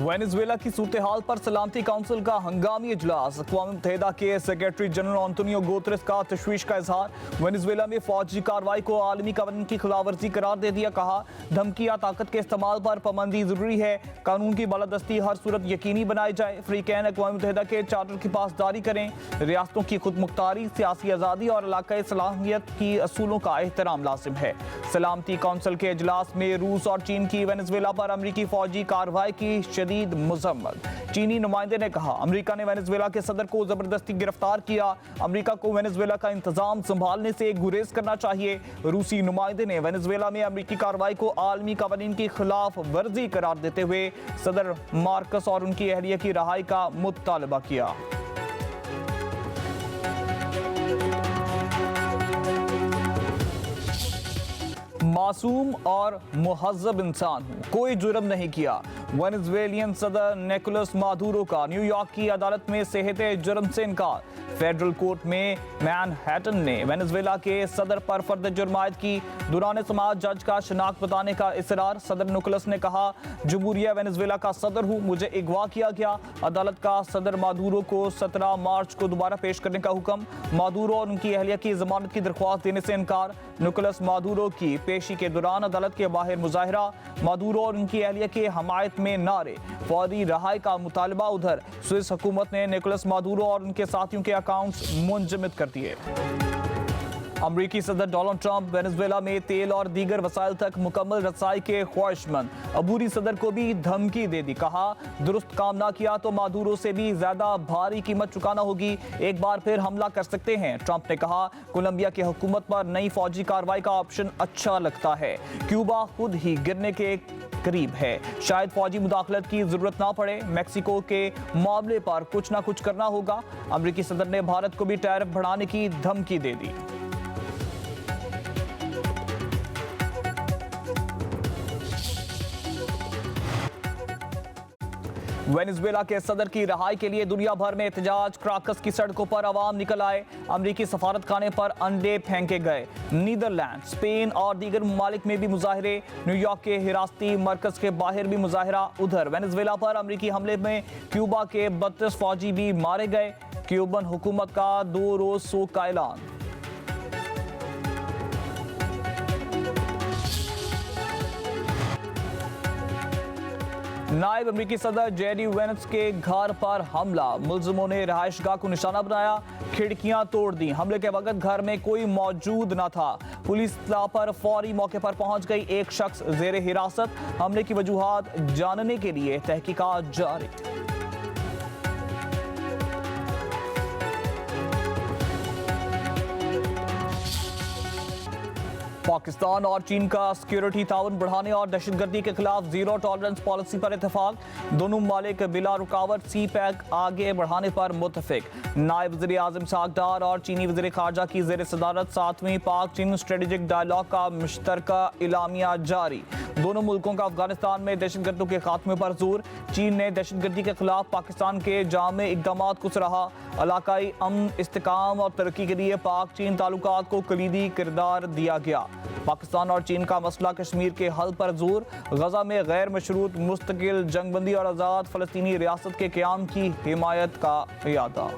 Venezuela की सूरत हाल पर सलामती काउंसिल का हंगामी इजलास। अक़वाम मुत्तहिदा के सेक्रेटरी जनरल एंटोनियो गुतेरेस का तशवीश का इजहार। वेनेजुएला में फौजी कार्रवाई को आलमी कानून की खिलाफवर्जी करार दे दिया। कहा, धमकी या ताकत के इस्तेमाल पर पाबंदी जरूरी है। कानून की बालादस्ती हर सूरत यकीनी बनाई जाए। अफ्रीकैन अक़वाम मुत्तहिदा के चार्टर की पासदारी करें। रियासतों की खुद मुख्तारी, सियासी आज़ादी और इलाकाई सलाहियत की असूलों का एहतराम लाजिम है। सलामती काउंसिल के इजलास में रूस और चीन की वेनेजुएला पर अमरीकी फौजी कार्रवाई की शदीद मजम्मत। चीनी नुमाइंदे ने कहा, अमरीका ने वेनेजुएला के सदर को जबरदस्ती गिरफ्तार किया। अमरीका को वेनेजुएला का इंतजाम संभालने से गुरेज करना चाहिए। रूसी नुमाइंदे ने वेनेजुएला में अमरीकी कार्रवाई को आलमी कानून की खिलाफ वर्जी करार देते हुए सदर मार्कस और उनकी अहलिया की रहाई का मुतालबा किया। मासूम और मुहज़्ज़ब इंसान हूं, कोई जुर्म नहीं किया। वेनेजुएलियन सदर निकोलस मादुरो का न्यूयॉर्क की अदालत में सेहत जुर्म से इनकार। फेडरल कोर्ट में मैनहट्टन ने वेनेजुएला के सदर पर फर्द जुर्म आयद की। दौरान समाज जज का शनाख्त बताने का इसरार। सदर निकोलस ने कहा, जमहूरिया वेनेजुएला का सदर हूँ, मुझे अगवा किया गया। अदालत का सदर मादुरो को 17 मार्च को दोबारा पेश करने का हुक्म। मादुरो और उनकी अहलिया की जमानत की दरख्वास्त देने से इनकार। निकोलस मादुरो की पेशी के दौरान अदालत के बाहर मुजाहिरा। मादुरो और उनकी अहलिया की हमायत में नारे, फौरी रहाई का मुतालबा। उधर स्विस हुकूमत ने निकोलस मादुरो और उनके साथियों के अकाउंट्स मुंजमद कर दिए। अमरीकी सदर डोनाल्ड ट्रंप वेनेजुएला में तेल और दीगर वसाइल तक मुकम्मल रसाई के ख्वाहिशमंद। अबूरी सदर को भी धमकी दे दी। कहा, दुरुस्त काम ना किया तो मादुरो से भी ज्यादा भारी कीमत चुकाना होगी। एक बार फिर हमला कर सकते हैं। ट्रंप ने कहा, कोलंबिया की हुकूमत पर नई फौजी कार्रवाई का ऑप्शन अच्छा लगता है। क्यूबा खुद ही गिरने के करीब है, शायद फौजी मुदाखलत की जरूरत ना पड़े। मेक्सिको के मामले पर कुछ ना कुछ करना होगा। अमरीकी सदर ने भारत को भी टैरिफ बढ़ाने की धमकी दे दी। वेनेजुएला के सदर की रहाई के लिए दुनिया भर में एहतजाज। क्राकस की सड़कों पर आवाम निकल आए। अमरीकी सफारत खाने पर अंडे फेंके गए। नीदरलैंड, स्पेन और दीगर ममालिक में भी मुजाहिरे। न्यूयॉर्क के हिरासती मरकज के बाहर भी मुजाहिरा। उधर वेनेजुएला पर अमरीकी हमले में क्यूबा के 32 फौजी भी मारे गए। क्यूबन हुकूमत का 2 रोज शोक का ऐलान। नायब अमरीकी सदर जेडी वेंस के घर पर हमला। मुल्जिमों ने रहायशगाह को निशाना बनाया, खिड़कियां तोड़ दी। हमले के वक्त घर में कोई मौजूद न था। पुलिस इत्तला पर फौरी मौके पर पहुंच गई। एक शख्स जेर हिरासत। हमले की वजूहात जानने के लिए तहकीकात जारी। पाकिस्तान और चीन का सिक्योरिटी ताउन बढ़ाने और दहशतगर्दी के खिलाफ जीरो टॉलरेंस पॉलिसी पर इत्तेफाक। दोनों ममालिक बिला रुकावट सी पैक आगे बढ़ाने पर मुत्तफिक। नायब वज़ीर आज़म इसहाक डार और चीनी वज़ीर ख़ारजा की ज़ेर सदारत 7वीं पाक चीन स्ट्रेटेजिक डायलॉग का मुश्तरका इलामिया जारी। दोनों मुल्कों का अफगानिस्तान में दहशतगर्दों के खात्मे पर जोर। चीन ने दहशतगर्दी के खिलाफ पाकिस्तान के जामे इक़दाम को सराहा। इलाकाई अमन, इस्तेकाम और तरक्की के लिए पाक चीन ताल्लुकात को कलीदी किरदार दिया गया। पाकिस्तान और चीन का मसला कश्मीर के हल पर जोर। गजा में गैर मशरूत मुस्तकिल जंगबंदी और आज़ाद फ़लस्तीनी रियासत के क़याम की हिमायत का इरादा।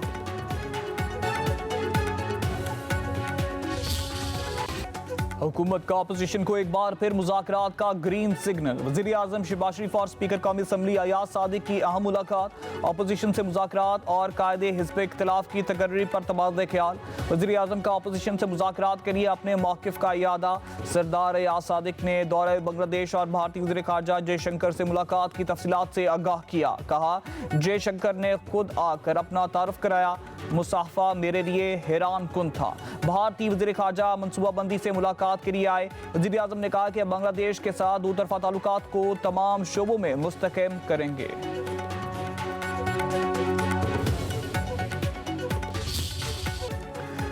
हुकूमत का अपोजिशन को एक बार फिर मुज़ाकरात का ग्रीन सिग्नल। वज़ीर आज़म शहबाज शरीफ और स्पीकर कौमी असम्बली अयाज सादिक की अहम मुलाकात। अपोजिशन से मुज़ाकरात और कायदे हिज़्ब इख्तिलाफ की तकर्री पर तबादला ख्याल। वज़ीर आज़म का अपोजिशन से मुज़ाकरात के लिए अपने मौक़िफ़ का इयादा। सरदार अयाज सादिक ने दौरे बांग्लादेश और भारतीय वज़ीर ख़ारजा जयशंकर से मुलाकात की तफसीलात से आगाह किया। कहा, जयशंकर ने खुद आकर अपना तारुफ कराया। मुसाफा मेरे लिए हैरान कुन था। भारतीय वज़ीर ख़ारजा मनसूबाबंदी से मुलाकात के लिए आए। वज़ीर आज़म ने कहा कि बांग्लादेश के साथ दो तरफ़ा ताल्लुकात को तमाम शोबों में मुस्तहकम करेंगे।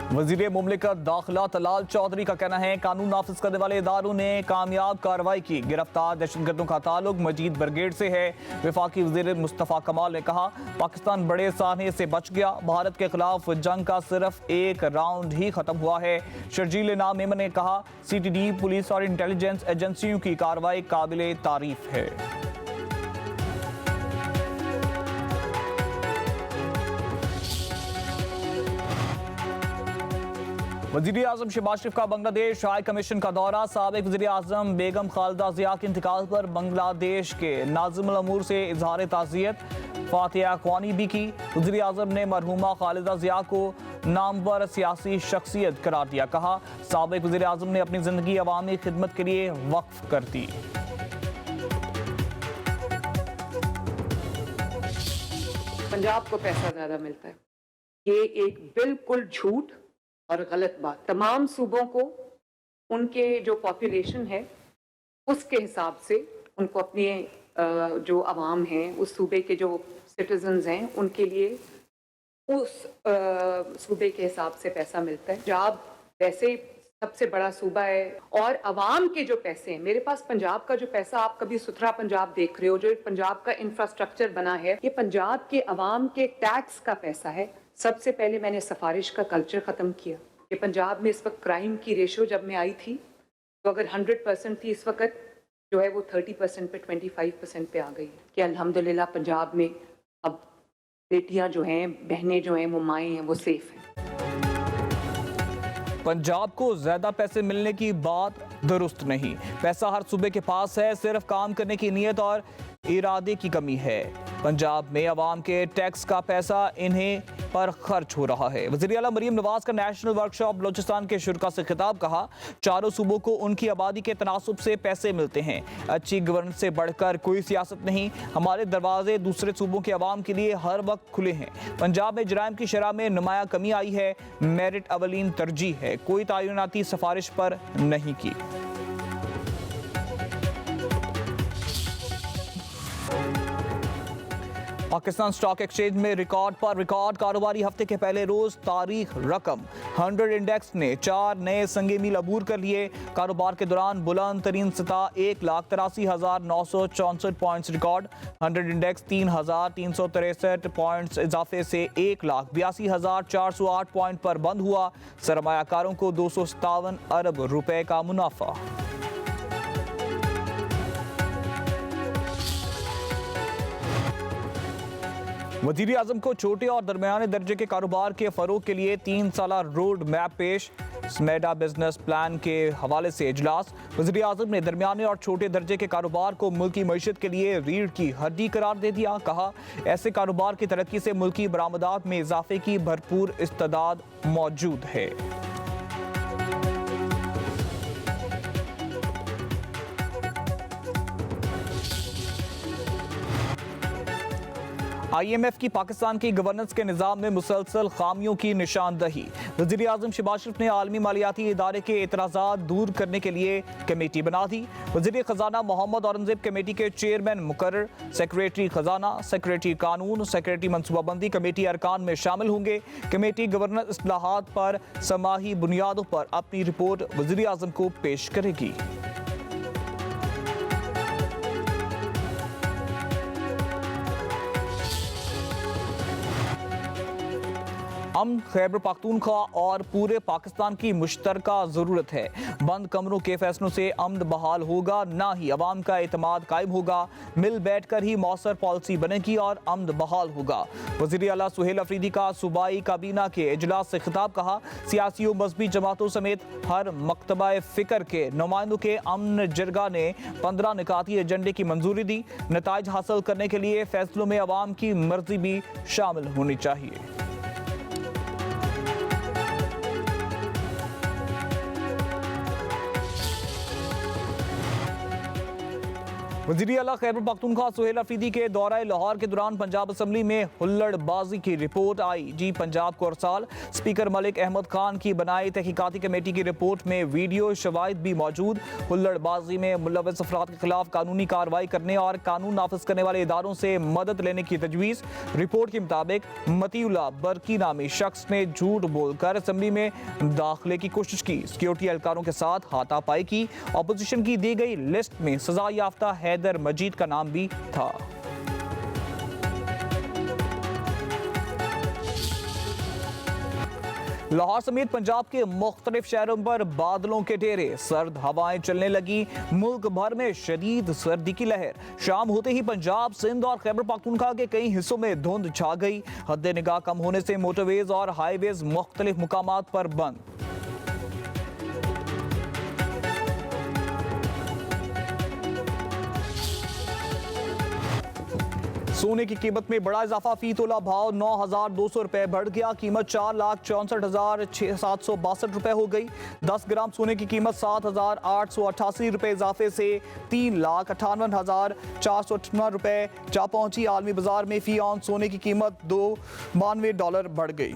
वज़ीर मुमलिकत दाखिला तलाल चौधरी का कहना है, कानून नाफिज करने वाले इदारों ने कामयाब कार्रवाई की। गिरफ्तार दहशतगर्दों का ताल्लुक मजीद ब्रिगेड से है। वफाकी वज़ीर मुस्तफ़ा कमाल ने कहा, पाकिस्तान बड़े साहने से बच गया। भारत के खिलाफ जंग का सिर्फ एक राउंड ही खत्म हुआ है। शर्जील इनाम मेमन ने कहा, CTD, पुलिस और इंटेलिजेंस एजेंसियों की कार्रवाई काबिले तारीफ है। वज़ीर आज़म शहबाज शरीफ का बांग्लादेश हाई कमीशन का दौरा। साबिक वज़ीर आज़म बेगम खालिदा ज़िया के इंतकाल पर बांग्लादेश के नाज़िम अल अमूर से इजहार ताज़ियत, फातिहा ख्वानी भी की। वज़ीर आज़म ने मरहूमा खालिदा ज़िया को नामवर सियासी शख्सियत करार दिया। कहा, साबिक वज़ीर आज़म ने अपनी ज़िंदगी अवामी खिदमत के लिए वक्फ कर दी। पंजाब को पैसा ज्यादा मिलता है, ये एक बिल्कुल झूठ और गलत बात। तमाम सूबों को उनके जो पॉपुलेशन है उसके हिसाब से उनको अपने जो अवाम हैं, उस सूबे के जो सिटीजन्स हैं, उनके लिए उस सूबे के हिसाब से पैसा मिलता है। पंजाब वैसे सबसे बड़ा सूबा है और अवाम के जो पैसे हैं, मेरे पास पंजाब का जो पैसा, आप कभी सुथरा पंजाब देख रहे हो, जो पंजाब का इंफ्रास्ट्रक्चर बना है, ये पंजाब के अवाम के टैक्स का पैसा है। सबसे पहले मैंने सिफारिश का कल्चर ख़त्म किया। कि पंजाब में इस वक्त क्राइम की रेशो जब मैं आई थी तो अगर 100% थी, इस वक्त जो है वो 30% पे 25% पे आ गई है। कि अल्हम्दुलिल्लाह पंजाब में अब बेटियां जो हैं, बहनें जो हैं, वो माएँ हैं, वो सेफ हैं। पंजाब को ज्यादा पैसे मिलने की बात दुरुस्त नहीं। पैसा हर सूबे के पास है, सिर्फ काम करने की नीयत और इरादे की कमी है। पंजाब में अवाम के टैक्स का पैसा इन्हें पर खर्च हो रहा है। वज़ीर आला मरीम नवाज का नेशनल वर्कशॉप बलोचिस्तान के शुरा से खिताब। कहा, चारों सूबों को उनकी आबादी के तनासुब से पैसे मिलते हैं। अच्छी गवर्नेंस से बढ़कर कोई सियासत नहीं। हमारे दरवाजे दूसरे सूबों के अवाम के लिए हर वक्त खुले हैं। पंजाब में जराइम की शरह में नुमाया कमी आई है। मेरिट अवलीन तरजीह है, कोई तयनाती सिफारिश पर नहीं की। पाकिस्तान स्टॉक एक्सचेंज में रिकॉर्ड पर रिकॉर्ड कारोबारी हफ्ते के पहले रोज तारीख रकम 100 इंडेक्स ने 4 नए संगे मील अबूर कर लिए। कारोबार के दौरान बुलंद तरीन सतह 1,83,964 पॉइंट्स रिकॉर्ड। 100 इंडेक्स 3,363 पॉइंट्स इजाफे से 1,82,408 पॉइंट पर बंद हुआ। सरमायाकारों को 257 अरब रुपए का मुनाफा। वज़ीर आज़म को छोटे और दरमियाने दर्जे के कारोबार के फ़रोग के लिए 3 साला रोड मैप पेश। स्मेडा बिजनेस प्लान के हवाले से इजलास। वज़ीर आज़म ने दरमियाने और छोटे दर्जे के कारोबार को मुल्की मईशत के लिए रीढ़ की हड्डी करार दे दिया। कहा, ऐसे कारोबार की तरक्की से मुल्की बरामदात में इजाफे की भरपूर इस्तेदाद मौजूद है। IMF की पाकिस्तान की गवर्नेंस के निज़ाम में मुसलसल खामियों की निशानदही। वज़ीर आज़म शहबाज शरीफ ने आलमी मालियाती इदारे के एतराज़ात दूर करने के लिए कमेटी बना दी। वज़ीर ख़जाना मोहम्मद औरंगज़ेब कमेटी के चेयरमैन मुकर्रर। सेक्रेटरी ख़जाना, सेक्रेटरी कानून, सेक्रेटरी मनसूबाबंदी कमेटी अरकान में शामिल होंगे। कमेटी गवर्नेंस इस्लाहात पर समाही बुनियादों पर अपनी रिपोर्ट वज़ीर आज़म को पेश करेगी। अमन खैबर पख्तूनख्वा और पूरे पाकिस्तान की मुश्तरका ज़रूरत है। बंद कमरों के फैसलों से अमन बहाल होगा, ना ही अवाम का एतमाद कायम होगा। मिल बैठ कर ही मौसर पॉलिसी बनेगी और अमन बहाल होगा। वज़ीर आला सुहेल अफरीदी का सूबाई काबीना के इजलास से खिताब। कहा, सियासी और मजहबी जमातों समेत हर मकतबा फ़िक्र के नुमाइंदों के अमन जरगा ने 15 निकाती एजेंडे की मंजूरी दी। नताइज हासिल करने के लिए फैसलों में अवाम की मर्जी भी शामिल होनी चाहिए। वज़ीर आला खैबर पख्तूनख्वा सुहेल अफरीदी के दौरा लाहौर के दौरान पंजाब असम्बली में हुल्लड़बाजी की रिपोर्ट आई। जी पंजाब को अरसाल। स्पीकर मलिक अहमद खान की बनाई तहकीकाती कमेटी की रिपोर्ट में वीडियो शवाहिद भी मौजूद। हुल्लड़बाजी में मुलव्वस अफराद के खिलाफ कानूनी कार्रवाई करने और कानून नाफिज करने वाले इदारों से मदद लेने की तजवीज़। रिपोर्ट के मुताबिक मतीउल्लाह बरकी नामी शख्स ने झूठ बोलकर असम्बली में दाखिले की कोशिश की। सिक्योरिटी एहलकारों के साथ हाथापाई की। अपोजिशन की दी गई लिस्ट में सजा याफ्ता हैदर मजीद का नाम भी था। लाहौर समेत पंजाब के मुख्तलिफ शहरों पर बादलों के डेरे। सर्द हवाएं चलने लगी। मुल्क भर में शदीद सर्दी की लहर। शाम होते ही पंजाब, सिंध और खैबर पख्तूनख्वा के कई हिस्सों में धुंध छा गई। हद निगाह कम होने से मोटरवेज और हाईवेज मुख्तलिफ मुकामात पर बंद। सोने की कीमत में बड़ा इजाफा, फी तोला भाव 9,200 रुपए बढ़ गया, कीमत 4,64,762 रुपए हो गई। 10 ग्राम सोने की कीमत 7,888 रुपए इजाफे से 3,58,458 रुपए जा पहुंची। आलमी बाजार में फी ऑन सोने की कीमत $92 बढ़ गई।